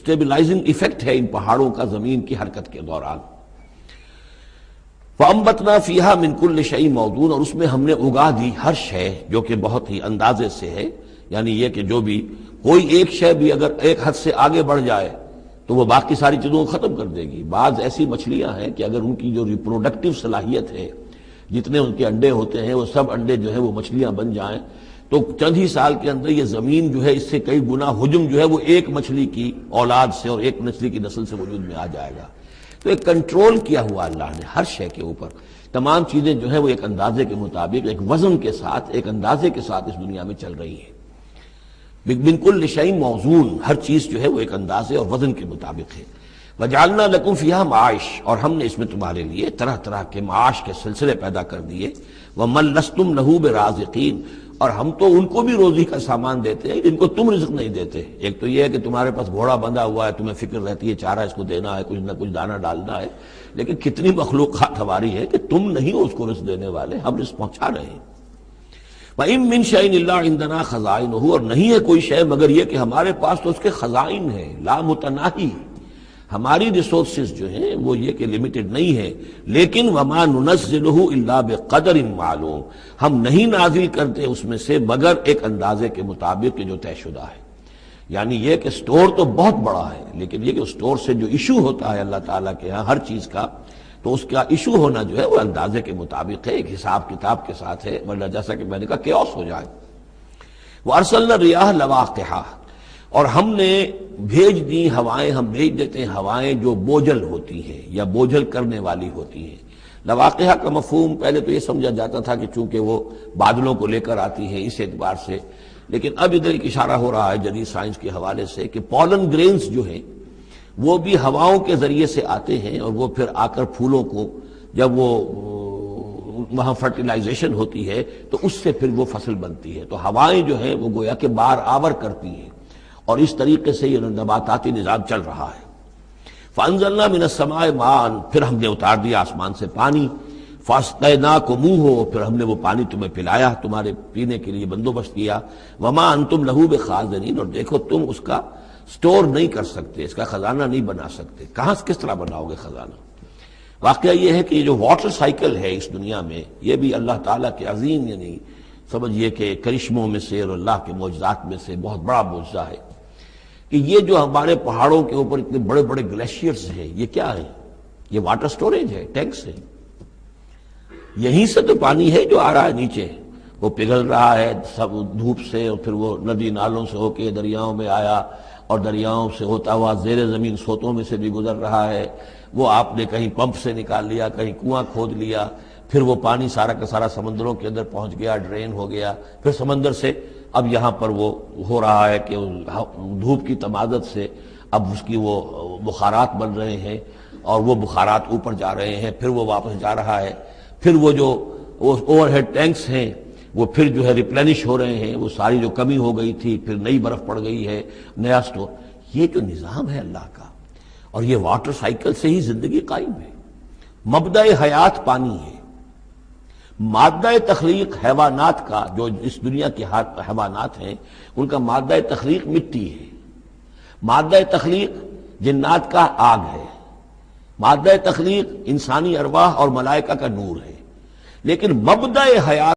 Stabilising effect ہے ان پہاڑوں کا زمین کی حرکت کے دوران. فَأَنبَتْنَا فِيهَا مِن كُلِّ شَيْءٍ مَوْزُونٍ، اور اس میں ہم نے اگا دی ہر شے جو کہ بہت ہی اندازے سے ہے. یعنی یہ کہ جو بھی کوئی ایک شے بھی اگر ایک حد سے آگے بڑھ جائے تو وہ باقی ساری چیزوں کو ختم کر دے گی. بعض ایسی مچھلیاں ہیں کہ اگر ان کی جو ریپروڈکٹیو صلاحیت ہے، جتنے ان کے انڈے ہوتے ہیں وہ سب انڈے جو ہے وہ مچھلیاں بن جائیں تو چند ہی سال کے اندر یہ زمین جو ہے اس سے کئی گنا حجم جو ہے وہ ایک مچھلی کی اولاد سے اور ایک مچھلی کی نسل سے وجود میں آ جائے گا. تو ایک کنٹرول کیا ہوا اللہ نے ہر شے کے اوپر. تمام چیزیں جو ہیں وہ ایک اندازے کے مطابق، ایک وزن کے ساتھ، ایک اندازے کے ساتھ اس دنیا میں چل رہی ہیں. من کل شیء موزون، ہر چیز جو ہے وہ ایک اندازے اور وزن کے مطابق ہے. وجعلنا لکم فیہا معاش، اور ہم نے اس میں تمہارے لیے طرح طرح کے معاش کے سلسلے پیدا کر دیے. ومن لستم لہ برازقین، اور ہم تو ان کو بھی روزی کا سامان دیتے ہیں جن کو تم رزق نہیں دیتے. ایک تو یہ ہے کہ تمہارے پاس گھوڑا بندھا ہوا ہے، تمہیں فکر رہتی ہے چارہ اس کو دینا ہے، کچھ نہ کچھ دانہ ڈالنا ہے، لیکن کتنی مخلوقات ہماری ہے کہ تم نہیں ہو اس کو رزق دینے والے، ہم رزق پہنچا رہے ہیں. وَإِن مِّن شَيْءٍ إِلَّا عِندَنَا خَزَائِنُهُ، اور نہیں ہے کوئی شے مگر یہ کہ ہمارے پاس تو اس کے خزائن ہیں، لا متناہی. ہماری ریسورسز جو ہیں وہ یہ کہ لمیٹڈ نہیں ہے. لیکن وَمَا نُنَزِّلُهُ إِلَّا بِقَدَرٍ معلوم، ہم نہیں نازل کرتے اس میں سے مگر ایک اندازے کے مطابق کہ جو طے شدہ ہے. یعنی یہ کہ سٹور تو بہت بڑا ہے، لیکن یہ کہ سٹور سے جو ایشو ہوتا ہے اللہ تعالیٰ کے ہاں ہر چیز کا، تو اس کا ایشو ہونا جو ہے وہ اندازے کے مطابق ہے، ایک حساب کتاب کے ساتھ ہے، ورنہ جیسا کہ میں نے کہا کیوس ہو جائے. وَأَرْسَلْنَا الرِّيَاحَ لَوَاقِحَ، اور ہم نے بھیج دی ہوائیں، ہم بھیج دیتے ہیں ہوائیں جو بوجھل ہوتی ہیں یا بوجھل کرنے والی ہوتی ہیں. لواقحہ کا مفہوم پہلے تو یہ سمجھا جاتا تھا کہ چونکہ وہ بادلوں کو لے کر آتی ہیں اس اعتبار سے، لیکن اب ادھر ایک اشارہ ہو رہا ہے جدید سائنس کے حوالے سے کہ پولن گرینز جو ہیں وہ بھی ہواؤں کے ذریعے سے آتے ہیں، اور وہ پھر آ کر پھولوں کو جب وہ وہاں فرٹیلائزیشن ہوتی ہے تو اس سے پھر وہ فصل بنتی ہے. تو ہوائیں جو ہیں وہ گویا کہ بار آور کرتی ہیں، اور اس طریقے سے یہ نباتاتی نظام چل رہا ہے. فَأَنزَلْنَا مِنَ السَّمَاءِ مَاءً، پھر ہم نے اتار دیا آسمان سے پانی. فَاسْقَيْنَاكُمُوهُ، پھر ہم نے وہ پانی تمہیں پلایا، تمہارے پینے کے لیے بندوبست کیا. وَمَا أَنْتُمْ لَهُ بِخَازِنِينَ، اور دیکھو تم اس کا سٹور نہیں کر سکتے، اس کا خزانہ نہیں بنا سکتے. کہاں کس طرح بناؤ گے خزانہ؟ واقعہ یہ ہے کہ یہ جو واٹر سائیکل ہے اس دنیا میں، یہ بھی اللہ تعالیٰ کے عظیم، یعنی سمجھئے کہ کرشموں میں سے اور اللہ کے معجزات میں سے بہت بڑا معجزہ ہے کہ یہ جو ہمارے پہاڑوں کے اوپر اتنے بڑے بڑے گلیشیئرز ہیں، یہ کیا ہے؟ یہ واٹر سٹوریج ہے، ٹینکس ہے. یہیں سے تو پانی ہے جو آ رہا ہے نیچے، وہ پگھل رہا ہے سب دھوپ سے، اور پھر وہ ندی نالوں سے ہو کے دریاؤں میں آیا، اور دریاؤں سے ہوتا ہوا زیر زمین سوتوں میں سے بھی گزر رہا ہے. وہ آپ نے کہیں پمپ سے نکال لیا، کہیں کنواں کھود لیا، پھر وہ پانی سارا کا سارا سمندروں کے اندر پہنچ گیا، ڈرین ہو گیا، پھر سمندر سے اب یہاں پر وہ ہو رہا ہے کہ دھوپ کی تمادت سے اب اس کی وہ بخارات بن رہے ہیں، اور وہ بخارات اوپر جا رہے ہیں، پھر وہ واپس جا رہا ہے. پھر وہ جو اوور ہیڈ ٹینکس ہیں وہ پھر جو ہے ریپلینش ہو رہے ہیں، وہ ساری جو کمی ہو گئی تھی پھر نئی برف پڑ گئی ہے، نیا سٹور. یہ جو نظام ہے اللہ کا، اور یہ واٹر سائیکل سے ہی زندگی قائم ہے. مبدأ حیات پانی ہے. مادہ تخلیق حیوانات کا، جو اس دنیا کے حیوانات ہیں ان کا مادہ تخلیق مٹی ہے. مادہ تخلیق جنات کا آگ ہے. مادہ تخلیق انسانی ارواح اور ملائکہ کا نور ہے. لیکن مبدأ حیات